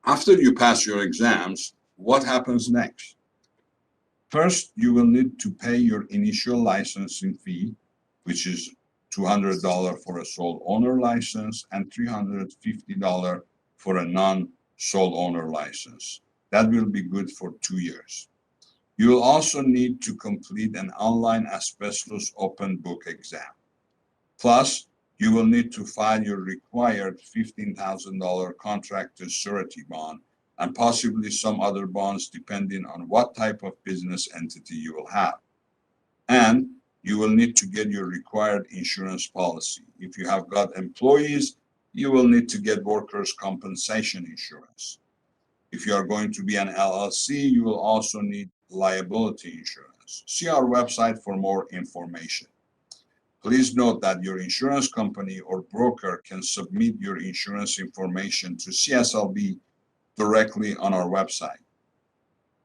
After you pass your exams, what happens next? First, you will need to pay your initial licensing fee, which is $200 for a sole owner license and $350 for a non-sole owner license. That will be good for 2 years. You will also need to complete an online asbestos open book exam. Plus, you will need to file your required $15,000 contractor's surety bond and possibly some other bonds depending on what type of business entity you will have. And you will need to get your required insurance policy. If you have got employees, you will need to get workers' compensation insurance. If you are going to be an LLC, you will also need liability insurance. See our website for more information. Please note that your insurance company or broker can submit your insurance information to CSLB directly on our website.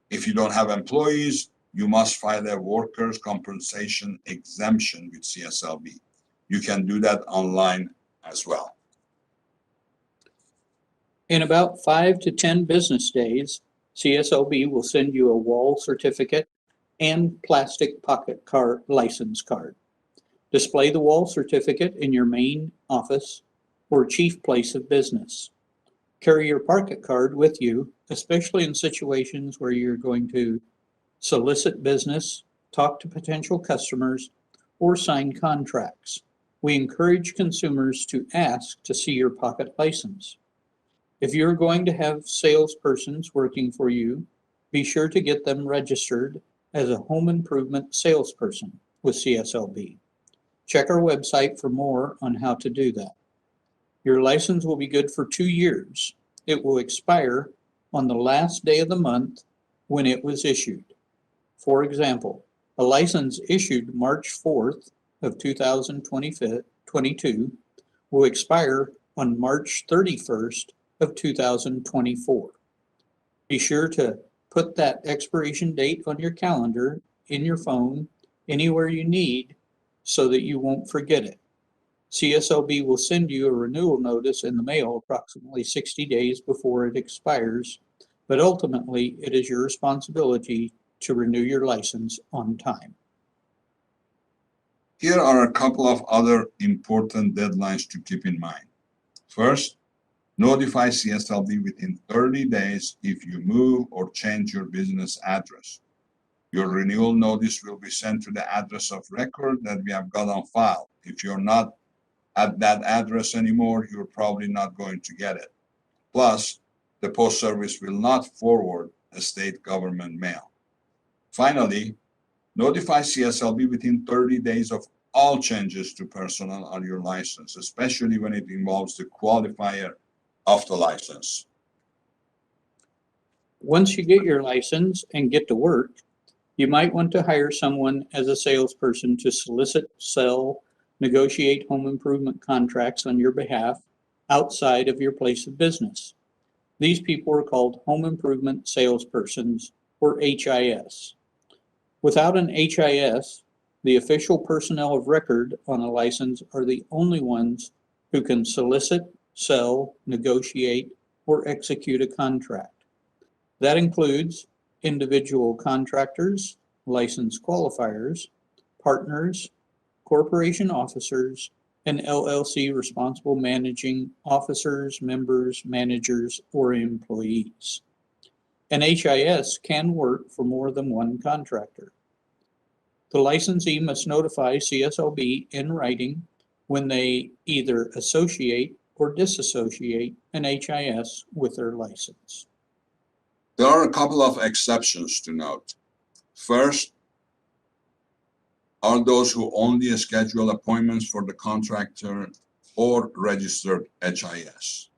If you don't have employees, you must file a workers' compensation exemption with CSLB. You can do that online as well. In about 5 to 10 business days, CSLB will send you a wall certificate and plastic pocket card license card. Display the wall certificate in your main office or chief place of business. Carry your pocket card with you, especially in situations where you're going to solicit business, talk to potential customers, or sign contracts. We encourage consumers to ask to see your pocket license. If you're going to have salespersons working for you, be sure to get them registered as a home improvement salesperson with CSLB. Check our website for more on how to do that. Your license will be good for 2 years. It will expire on the last day of the month when it was issued. For example, a license issued March 4th of 2022 will expire on March 31st of 2024. Be sure to put that expiration date on your calendar, in your phone, anywhere you need, so that you won't forget it. CSLB will send you a renewal notice in the mail approximately 60 days before it expires, but ultimately it is your responsibility to renew your license on time. Here are a couple of other important deadlines to keep in mind. First, notify CSLB within 30 days if you move or change your business address. Your renewal notice will be sent to the address of record that we have got on file. If you're not at that address anymore, you're probably not going to get it. Plus, the Post Service will not forward a state government mail. Finally, notify CSLB within 30 days of all changes to personnel on your license, especially when it involves the qualifier of the license. Once you get your license and get to work, you might want to hire someone as a salesperson to solicit, sell, negotiate home improvement contracts on your behalf outside of your place of business. These people are called home improvement salespersons, or HIS. Without an HIS, the official personnel of record on a license are the only ones who can solicit, sell, negotiate, or execute a contract. That includes individual contractors, license qualifiers, partners, corporation officers, and LLC responsible managing officers, members, managers, or employees. An HIS can work for more than one contractor. The licensee must notify CSLB in writing when they either associate or disassociate an HIS with their license. There are a couple of exceptions to note. First are those who only schedule appointments for the contractor or registered HIS,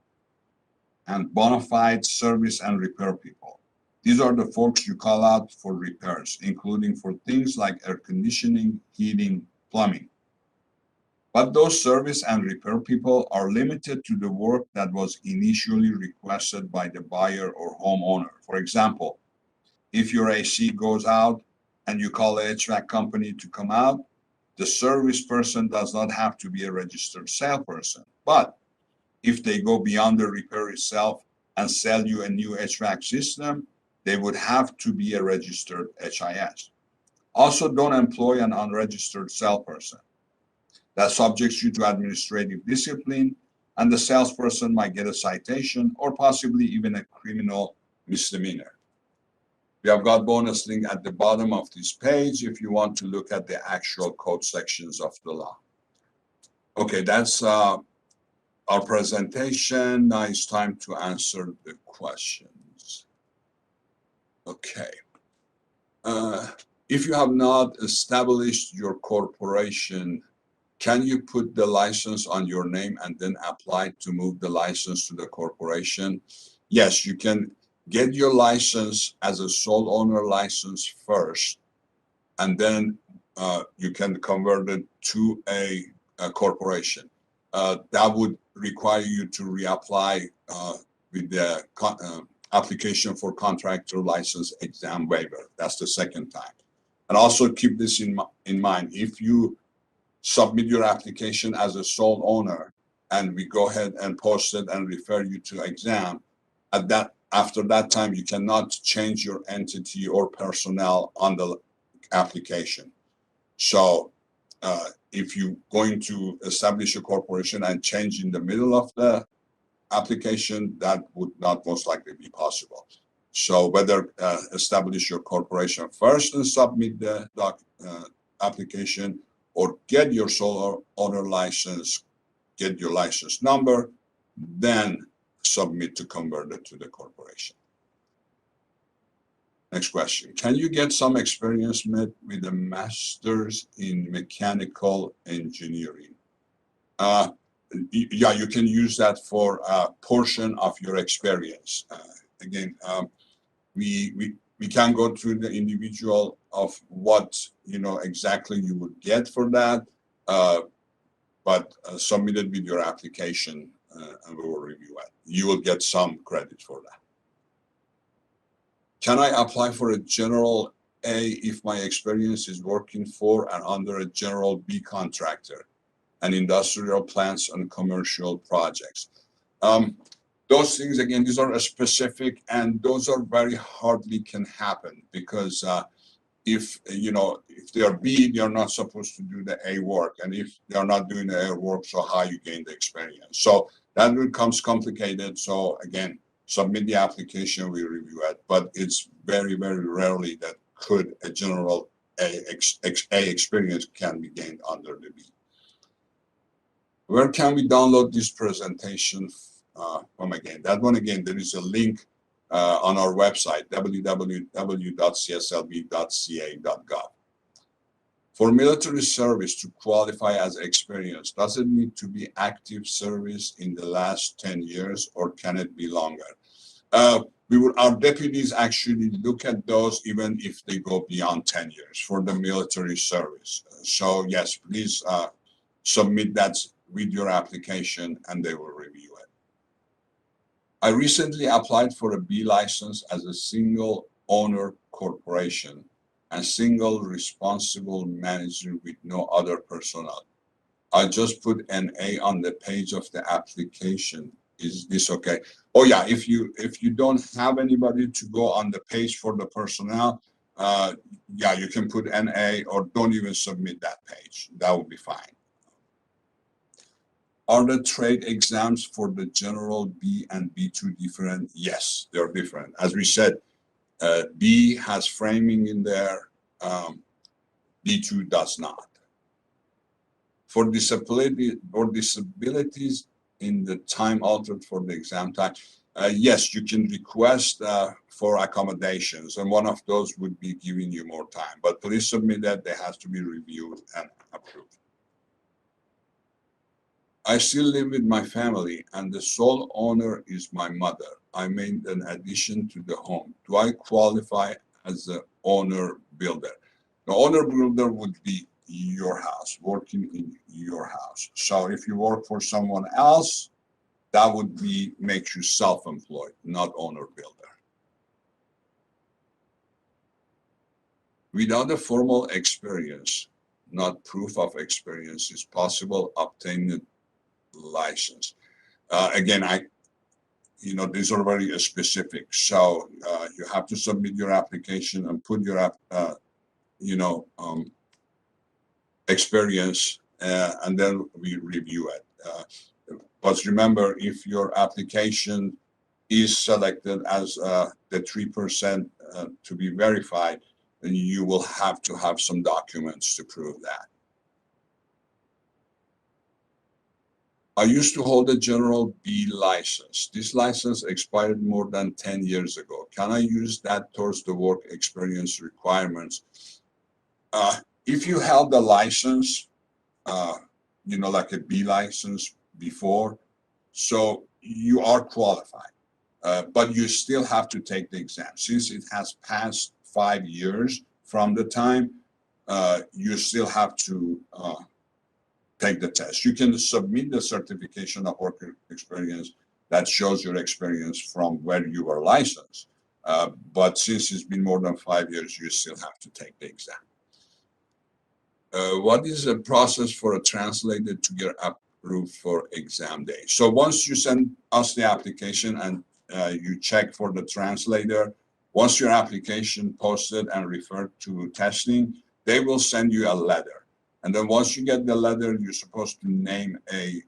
and bona fide service and repair people. These are the folks you call out for repairs, including for things like air conditioning, heating, plumbing. But those service and repair people are limited to the work that was initially requested by the buyer or homeowner. For example, if your AC goes out and you call the HVAC company to come out, the service person does not have to be a registered salesperson. But if they go beyond the repair itself, and sell you a new HVAC system, they would have to be a registered HIS. Also, don't employ an unregistered salesperson. That subjects you to administrative discipline, and the salesperson might get a citation or possibly even a criminal misdemeanor. We have got bonus link at the bottom of this page if you want to look at the actual code sections of the law. Okay, that's our presentation. Now it's time to answer the questions. Okay. If you have not established your corporation, can you put the license on your name and then apply to move the license to the corporation? Yes, you can get your license as a sole owner license first, and then you can convert it to a corporation. That would require you to reapply with the application for contractor license exam waiver. That's the second time. And also keep this in mind. If you submit your application as a sole owner and we go ahead and post it and refer you to exam, after that time, you cannot change your entity or personnel on the application. So if you're going to establish a corporation and change in the middle of the application, that would not most likely be possible. So whether establish your corporation first and submit the application, or get your sole owner license, get your license number, then submit to convert it to the corporation. Next question. Can you get some experience with a master's in mechanical engineering? Yeah, you can use that for a portion of your experience. Again, we can go through the individual of what exactly you would get for that, but submit it with your application and we will review it. You will get some credit for that. Can I apply for a general A if my experience is working for and under a general B contractor and industrial plants and commercial projects? Those things, again, these are specific, and those are very hardly can happen because if they are B, they are not supposed to do the A work, and if they are not doing the A work, so how you gain the experience? So that becomes complicated. So again, submit the application, we review it, but it's very, very rarely that a general A experience can be gained under the B. Where can we download this presentation from? Again, that one again, there is a link on our website, www.cslb.ca.gov. For military service to qualify as experience, does it need to be active service in the last 10 years or can it be longer? Our deputies actually look at those even if they go beyond 10 years for the military service. So yes, please submit that with your application and they will review it. I recently applied for a B license as a single owner corporation and single responsible manager with no other personnel. I just put an A on the page of the application. Is this okay? Oh yeah, if you don't have anybody to go on the page for the personnel, yeah, you can put NA or don't even submit that page. That will be fine. Are the trade exams for the general B and B2 different? Yes, they're different. As we said, B has framing in there, B2 does not. For disabilities in the time altered for the exam time, yes, you can request for accommodations, and one of those would be giving you more time. But please submit that. They have to be reviewed and approved. I still live with my family, and the sole owner is my mother. I made an addition to the home. Do I qualify as the owner builder? The owner builder would be your house, working in your house. So if you work for someone else, that would make you self-employed, not owner builder. Without a formal experience, not proof of experience, is possible obtaining license. Again, these are very specific. So you have to submit your application and put your experience, and then we review it. But remember, if your application is selected as the 3% to be verified, then you will have to have some documents to prove that. I used to hold a General B license. This license expired more than 10 years ago. Can I use that towards the work experience requirements? If you held a license, like a B license before, so you are qualified, but you still have to take the exam. Since it has passed 5 years from the time, you still have to take the test. You can submit the certification of work experience that shows your experience from where you were licensed. But since it's been more than 5 years, you still have to take the exam. What is the process for a translator to get approved for exam day? So once you send us the application and you check for the translator, once your application posted and referred to testing, they will send you a letter. And then once you get the letter, you're supposed to name a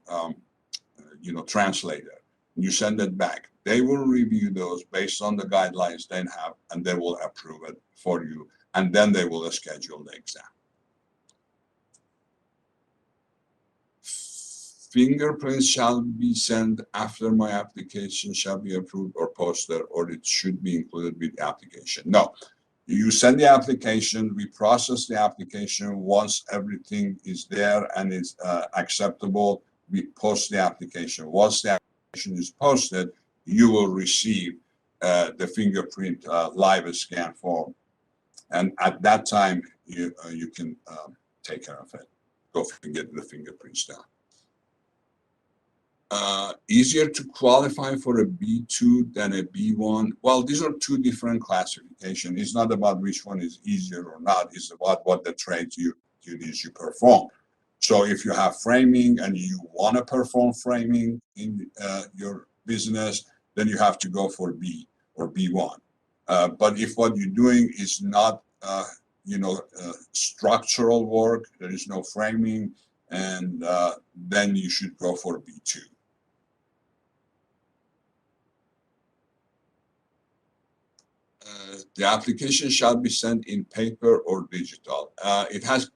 translator. You send it back. They will review those based on the guidelines they have, and they will approve it for you. And then they will schedule the exam. Fingerprints shall be sent after my application shall be approved or posted, or it should be included with the application. No, you send the application, we process the application. Once everything is there and is acceptable, we post the application. Once the application is posted, you will receive the fingerprint live scan form. And at that time, you can take care of it. Go and get the fingerprints done. Easier to qualify for a B2 than a B1. Well, these are two different classifications. It's not about which one is easier or not. It's about what the trades you perform. So if you have framing and you want to perform framing in your business, then you have to go for B or B1. But if what you're doing is not, structural work, there is no framing, and then you should go for B2. The application shall be sent in paper or digital. It has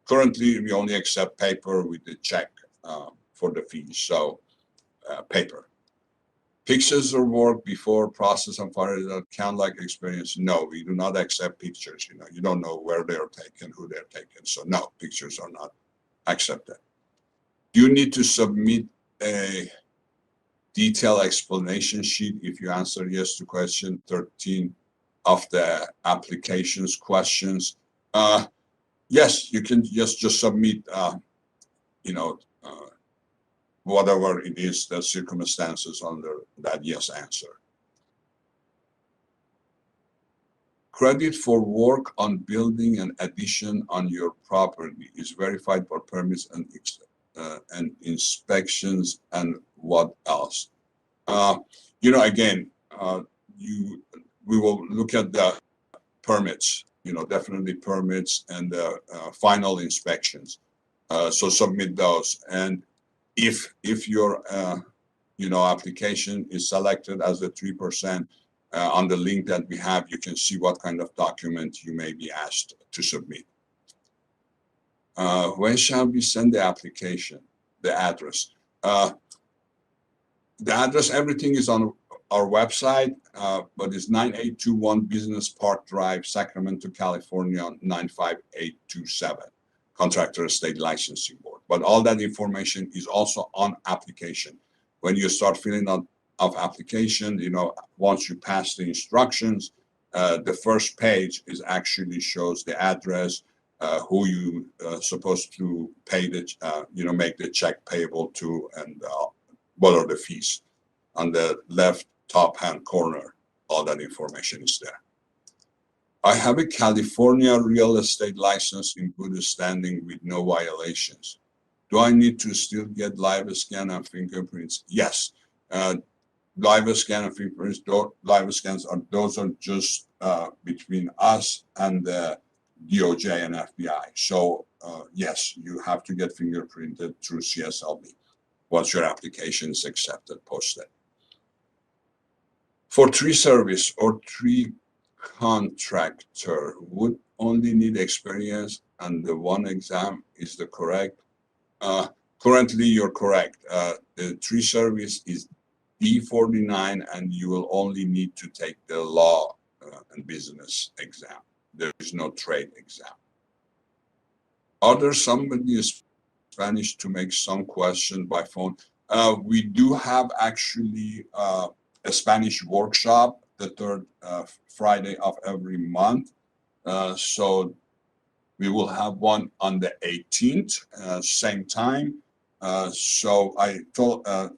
currently we only accept paper with the check for the fees, so paper. Pictures of work before process and fire count like experience. No, we do not accept pictures. You don't know where they are taken, who they're taken. So no, pictures are not accepted. You need to submit a detailed explanation sheet if you answer yes to question 13 of the application's questions. Yes, you can just submit, whatever it is, the circumstances under that yes answer. Credit for work on building and addition on your property is verified for permits and inspections, and what else? Again, we will look at the permits, definitely permits and the final inspections. So submit those. And if your application is selected as the 3%, on the link that we have, you can see what kind of document you may be asked to submit. When shall we send the application? The address. The address, everything is on our website, but it's 9821 Business Park Drive, Sacramento, California, 95827. Contractor State Licensing Board. But all that information is also on application. When you start filling out of application, once you pass the instructions, the first page is actually shows the address, who you supposed to pay the, make the check payable to, and what are the fees. On the left top hand corner, all that information is there. I have a California real estate license in good standing with no violations. Do I need to still get live scan and fingerprints? Yes. Driver scan and fingerprints, driver scans those are just between us and the DOJ and FBI. So yes, you have to get fingerprinted through CSLB once your application is accepted, posted. For tree service or tree contractor would only need experience and the one exam is the correct. Currently, you're correct. The tree service is D49 and you will only need to take the law and business exam. There is no trade exam. Are there somebody is Spanish to make some question by phone? We do have actually a Spanish workshop the third Friday of every month. So we will have one on the 18th, same time. So I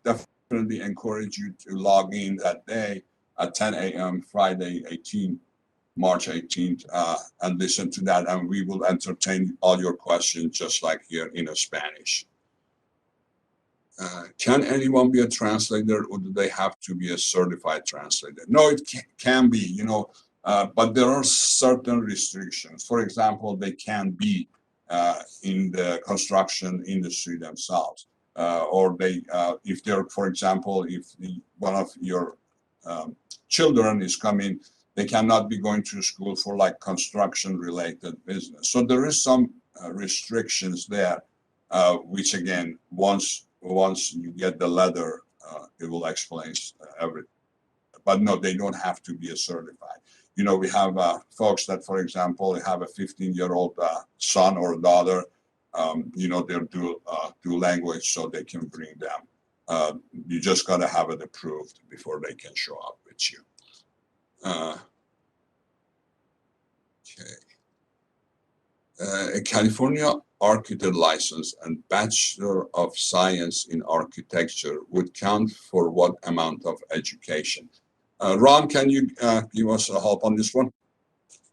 definitely encourage you to log in that day at 10 a.m. Friday, March 18th, and listen to that. And we will entertain all your questions just like here in Spanish. Can anyone be a translator or do they have to be a certified translator? No, it can be, you know, but there are certain restrictions. For example, they can be in the construction industry themselves, or they, if they're, for example, if one of your children is coming, they cannot be going to school for like construction related business. So there is some restrictions there, which again, once you get the letter, it will explain everything. But no, they don't have to be a certified. You know, we have folks that, for example, have a 15-year-old son or daughter. You know, they're dual language, so they can bring them. You just got to have it approved before they can show up with you. Okay. A California architect license and Bachelor of Science in Architecture would count for what amount of education? Ron, can you give us a help on this one?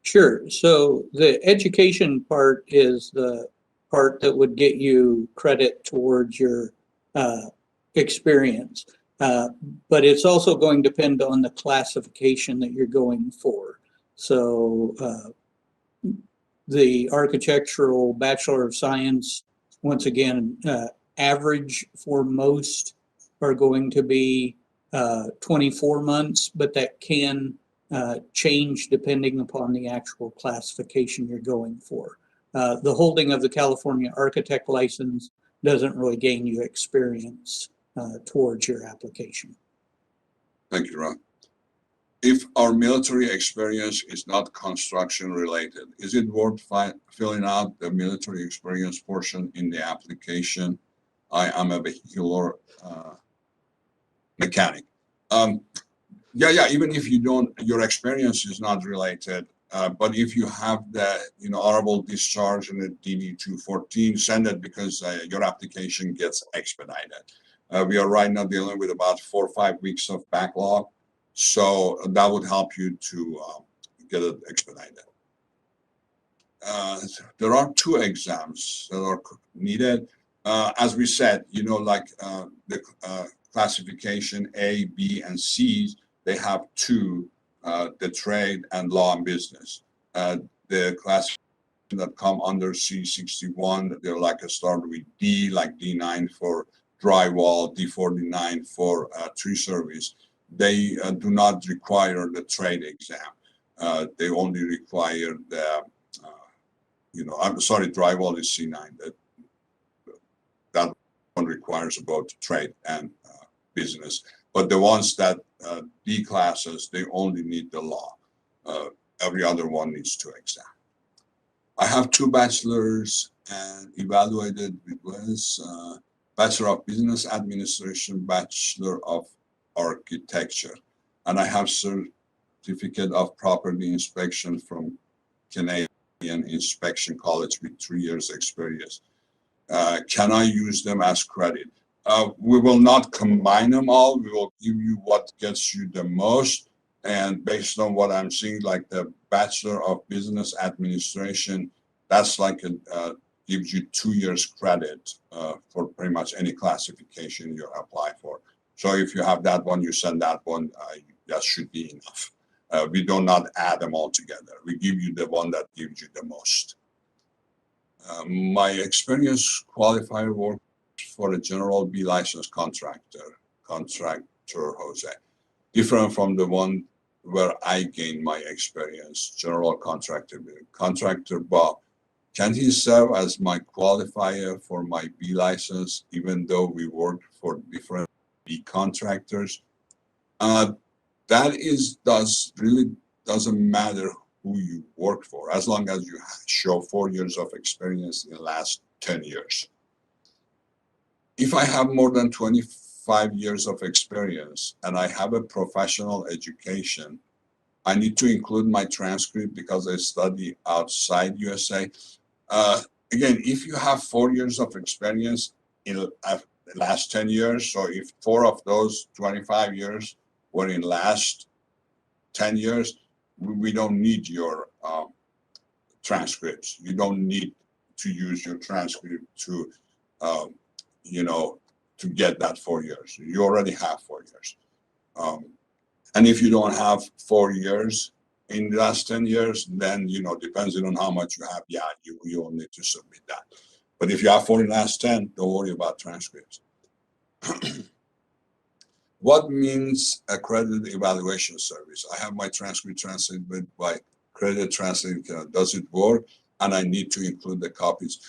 Sure. So the education part is the part that would get you credit towards your experience. But it's also going to depend on the classification that you're going for. So the architectural Bachelor of Science, once again, average for most are going to be 24 months, but that can change depending upon the actual classification you're going for. The holding of the California architect license doesn't really gain you experience towards your application. Thank you, Ron. If our military experience is not construction related, is it worth filling out the military experience portion in the application? I am a vehicular mechanic. Yeah, even if you don't, your experience is not related, but if you have the, you know, honorable discharge and the DD-214, send it because your application gets expedited. We are right now dealing with about 4 or 5 weeks of backlog. So that would help you to get it expedited. There are 2 exams that are needed. As we said, you know, like the classification A, B, and C, they have 2, the trade and law and business. The classification that come under C61, they're like a start with D, like D9 for drywall, D49 for tree service. They do not require the trade exam. They only require the, you know, I'm sorry, drywall is C9. That one requires both trade and business. But the ones that D classes, they only need the law. Every other one needs 2 exams. I have 2 bachelors and evaluated with Bachelor of Business Administration, Bachelor of Architecture, and I have certificate of property inspection from Canadian Inspection College with 3 years experience. Can I use them as credit? We will not combine them all. We will give you what gets you the most, and based on what I'm seeing, like the Bachelor of Business Administration, that's like gives you 2 years credit for pretty much any classification you apply for. So if you have that one, you send that one, that should be enough. We do not add them all together. We give you the one that gives you the most. My experience qualifier works for a general B license contractor, Jose. Different from the one where I gained my experience, general contractor. Contractor Bob, can he serve as my qualifier for my B license, even though we work for different B contractors? That really doesn't matter who you work for, as long as you show 4 years of experience in the last 10 years. If I have more than 25 years of experience and I have a professional education, I need to include my transcript because I study outside USA. Again, if you have 4 years of experience in the last 10 years, so if 4 of those 25 years were in last 10 years, we don't need your transcripts. You don't need to use your transcript to, to get that 4 years. You already have 4 years. And if you don't have 4 years in the last 10 years, then, depending on how much you have, you will need to submit that. But if you have 4 in the last 10, don't worry about transcripts. What means a credit evaluation service? I have my transcript translated by credit translator. Does it work? And I need to include the copies.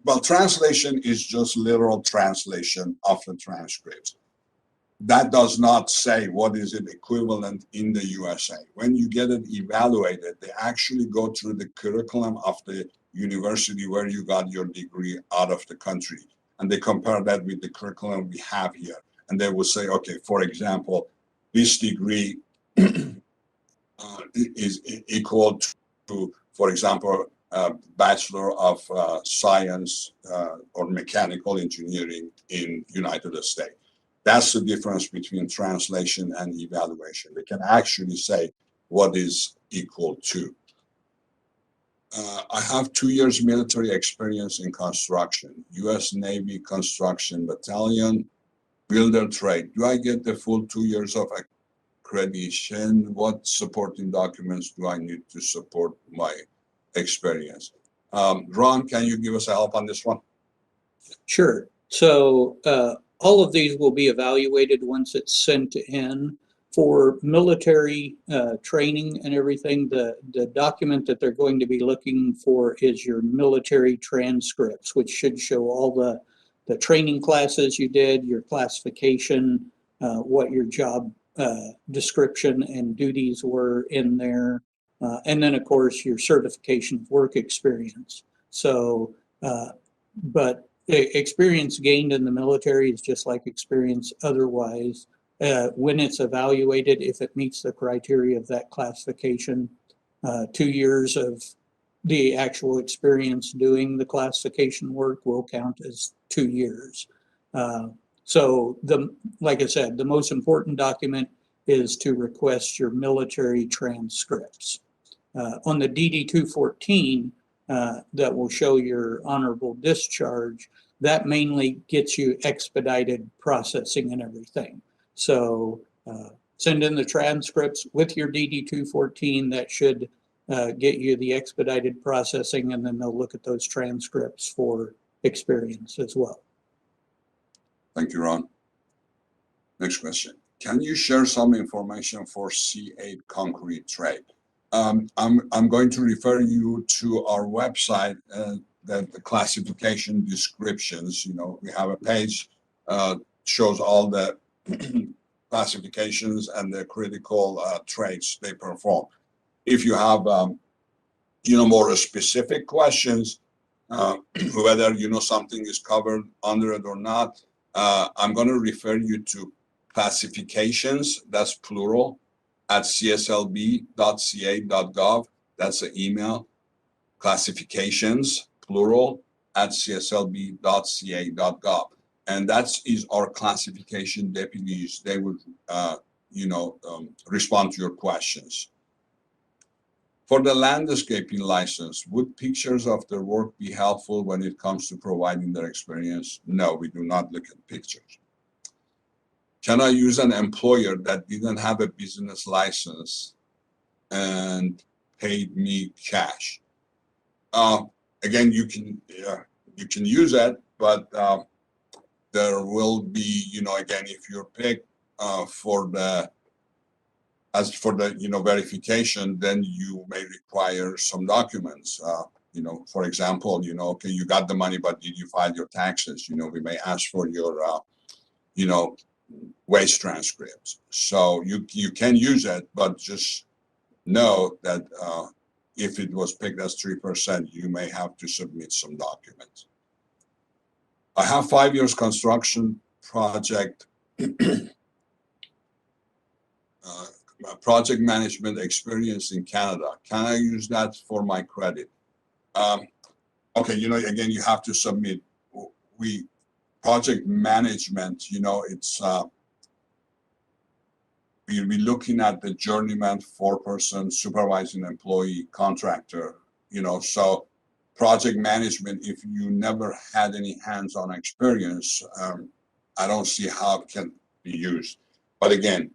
Well, translation is just literal translation of the transcripts. That does not say what is it equivalent in the USA. When you get it evaluated, they actually go through the curriculum of the university where you got your degree out of the country. And they compare that with the curriculum we have here. And they will say, okay, for example, this degree is equal to, for example, Bachelor of Science or Mechanical Engineering in United States. That's the difference between translation and evaluation. They can actually say what is equal to. I have 2 years military experience in construction, U.S. Navy Construction Battalion, builder trade. Do I get the full 2 years of accreditation? What supporting documents do I need to support my experience? Ron, can you give us a help on this one? Sure. So all of these will be evaluated once it's sent in. For military training and everything, the document that they're going to be looking for is your military transcripts, which should show all the training classes you did, your classification, what your job description and duties were in there, and then, of course, your certification of work experience. So, but experience gained in the military is just like experience otherwise. When it's evaluated, if it meets the criteria of that classification, 2 years of the actual experience doing the classification work will count as 2 years. So like I said, the most important document is to request your military transcripts. On the DD-214 that will show your honorable discharge, that mainly gets you expedited processing and everything. So send in the transcripts with your DD-214. That should get you the expedited processing, and then they'll look at those transcripts for experience as well. Thank you, Ron. Next question. Can you share some information for C8 concrete trade? I'm going to refer you to our website, the classification descriptions. We have a page shows all the classifications and the critical trades they perform. If you have more specific questions, whether something is covered under it or not, I'm going to refer you to classifications, that's plural, at cslb.ca.gov. That's the email. Classifications, plural, at cslb.ca.gov. And that is our classification deputies. They would, respond to your questions. For the landscaping license, would pictures of their work be helpful when it comes to providing their experience? No, we do not look at pictures. Can I use an employer that didn't have a business license and paid me cash? Again, you can use that, but there will be, again, if you're picked for the verification, then you may require some documents. For example, okay, you got the money, but did you file your taxes? We may ask for your, wage transcripts. So you can use it, but just know that if it was picked as 3%, you may have to submit some documents. I have 5 years construction project project management experience in Canada. Can I use that for my credit? Okay, again, you have to submit. Project management, it's we'll be looking at the journeyman, 4-person supervising employee contractor, so project management, if you never had any hands-on experience, I don't see how it can be used. But again,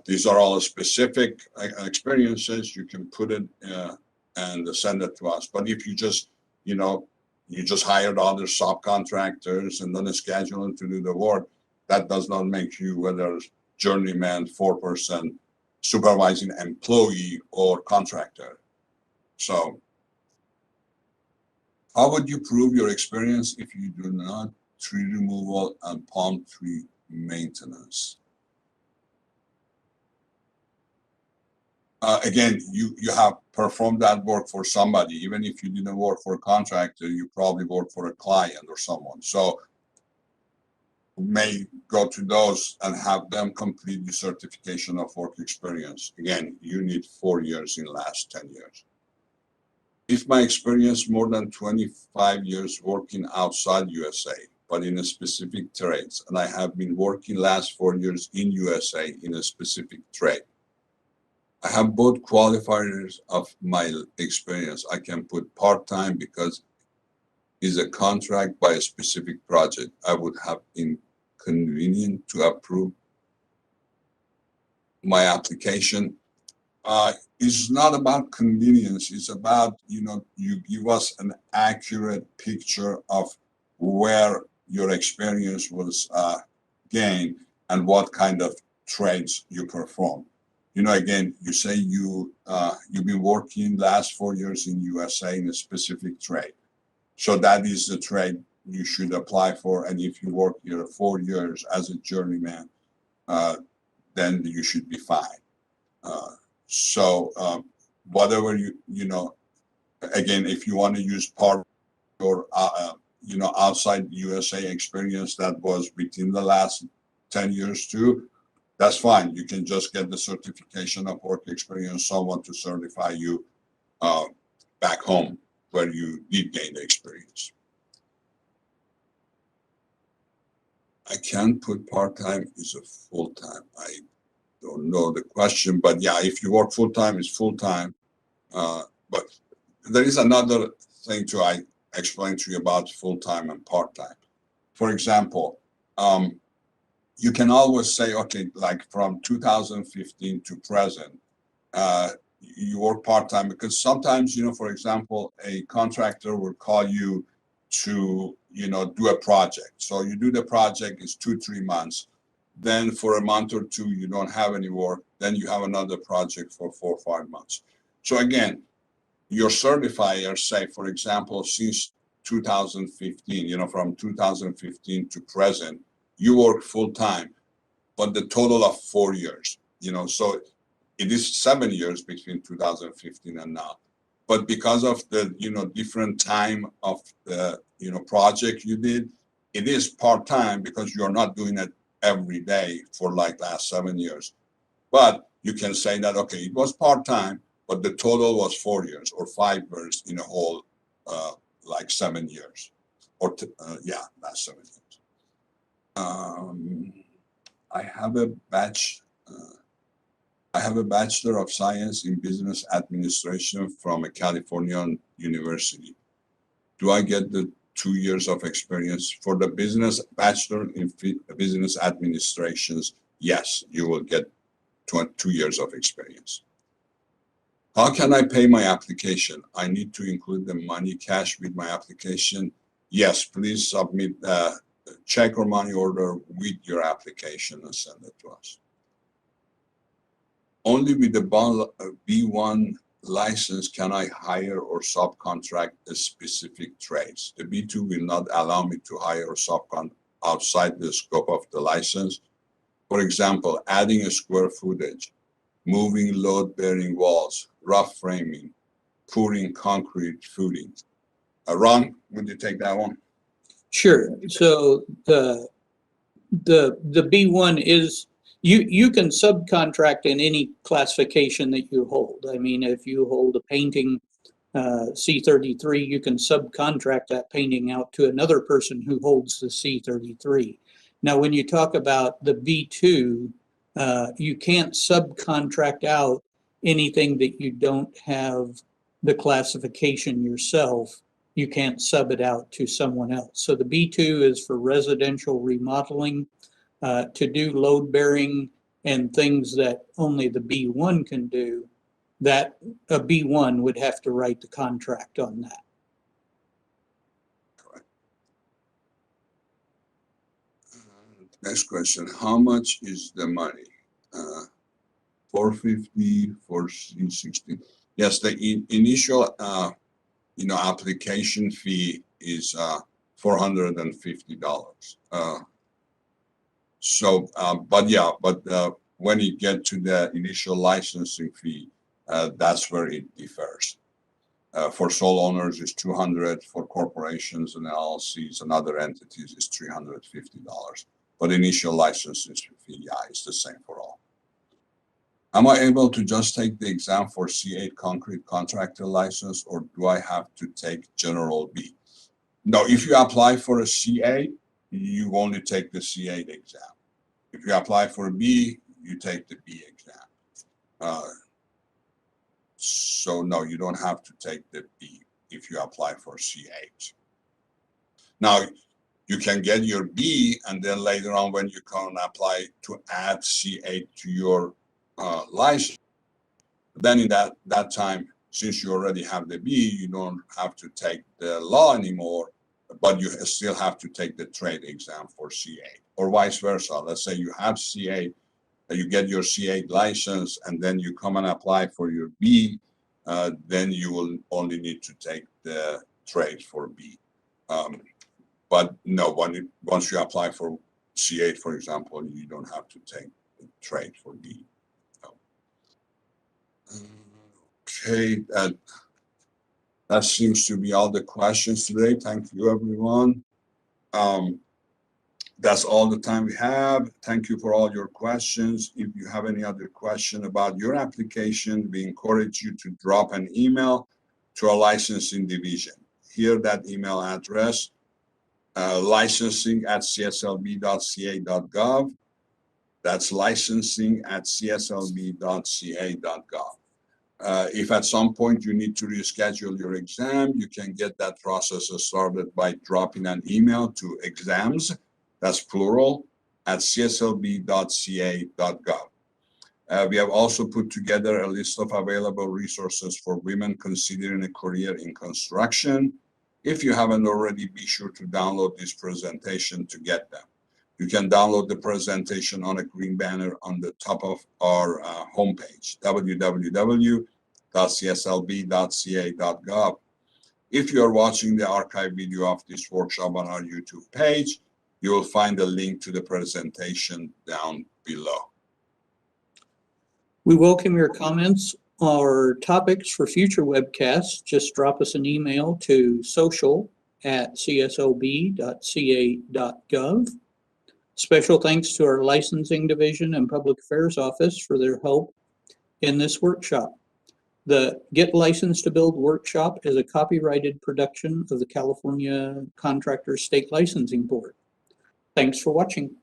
these are all specific experiences. You can put it and send it to us. But if you just, you just hired other subcontractors and then schedule them to do the work, that does not make you whether journeyman, 4-person supervising employee or contractor. So how would you prove your experience if you do not tree removal and palm tree maintenance? Again, you have performed that work for somebody. Even if you didn't work for a contractor, you probably work for a client or someone. So may go to those and have them complete the certification of work experience. Again, you need 4 years in the last 10 years. If my experience more than 25 years working outside USA, but in a specific trades, and I have been working last 4 years in USA in a specific trade. I have both qualifiers of my experience. I can put part-time because it's a contract by a specific project. I would have inconvenient to approve my application. It's not about convenience. It's about, you give us an accurate picture of where your experience was gained and what kind of trades you perform. Again, you say you've been working last 4 years in USA in a specific trade. So that is the trade you should apply for. And if you work here 4 years as a journeyman, then you should be fine. Whatever again, if you want to use part or, outside USA experience that was within the last 10 years too, that's fine. You can just get the certification of work experience, someone to certify you back home where you did gain the experience. I can't put part-time is a full-time. I don't know the question, but yeah, if you work full-time, it's full-time. But there is another thing I explain to you about full-time and part-time. For example, you can always say, okay, like from 2015 to present, you work part-time because sometimes, for example, a contractor will call you to, do a project. So you do the project, it's 2-3 months. Then for a month or two, you don't have any work. Then you have another project for 4 or 5 months. So again, your certifiers say, for example, since 2015, from 2015 to present, you work full-time, but the total of 4 years, so it is 7 years between 2015 and now. But because of the, different time of the, project you did, it is part-time because you're not doing it every day for like last 7 years. But you can say that, okay, it was part-time, but the total was 4 years or 5 years in a whole, like 7 years or, last 7 years. I have a Bachelor of Science in Business Administration from a California university. Do I get the 2 years of experience. For the business bachelor in business administrations, yes, you will get 2 years of experience. How can I pay my application? I need to include the money cash with my application. Yes, please submit a check or money order with your application and send it to us. Only with the B1 license can I hire or subcontract a specific trades. The B2 will not allow me to hire or subcontract outside the scope of the license. For example, adding a square footage, moving load-bearing walls, rough framing, pouring concrete footing. Ron, would you take that one? Sure. So the B1 is, you can subcontract in any classification that you hold. I mean, if you hold a painting C33, you can subcontract that painting out to another person who holds the C33. Now, when you talk about the B2, you can't subcontract out anything that you don't have the classification yourself. You can't sub it out to someone else. So the B2 is for residential remodeling, to do load bearing and things that only the B1 can do. That a B1 would have to write the contract on that. Correct. Next question, how much is the money? $450 for C16. Yes, the initial application fee is $450. But when you get to the initial licensing fee, that's where it differs. For sole owners, it's $200. For corporations and LLCs and other entities, it's $350. But initial licensing fee, yeah, is the same for all. Am I able to just take the exam for C8 concrete contractor license, or do I have to take general B? No, if you apply for a C8, you only take the C8 exam. If you apply for a B, you take the B exam. So no, you don't have to take the B if you apply for C8. Now, you can get your B, and then later on when you come and apply to add C8 to your license, then in that time, since you already have the B, you don't have to take the law anymore, but you still have to take the trade exam for C8, or vice versa. Let's say you have C8, you get your C8 license, and then you come and apply for your B, then you will only need to take the trade for B. But no, once you apply for C8, for example, you don't have to take the trade for B. Okay, that seems to be all the questions today. Thank you, everyone. That's all the time we have. Thank you for all your questions. If you have any other question about your application, we encourage you to drop an email to our licensing division. Here, that email address, licensing@cslb.ca.gov. That's licensing@cslb.ca.gov. If at some point you need to reschedule your exam, you can get that process started by dropping an email to exams, that's plural, @cslb.ca.gov. We have also put together a list of available resources for women considering a career in construction. If you haven't already, be sure to download this presentation to get them. You can download the presentation on a green banner on the top of our homepage, www.cslb.ca.gov. If you are watching the archive video of this workshop on our YouTube page, you will find a link to the presentation down below. We welcome your comments or topics for future webcasts. Just drop us an email to social@cslb.ca.gov. Special thanks to our Licensing Division and Public Affairs Office for their help in this workshop. The Get Licensed to Build workshop is a copyrighted production of the California Contractors State Licensing Board. Thanks for watching.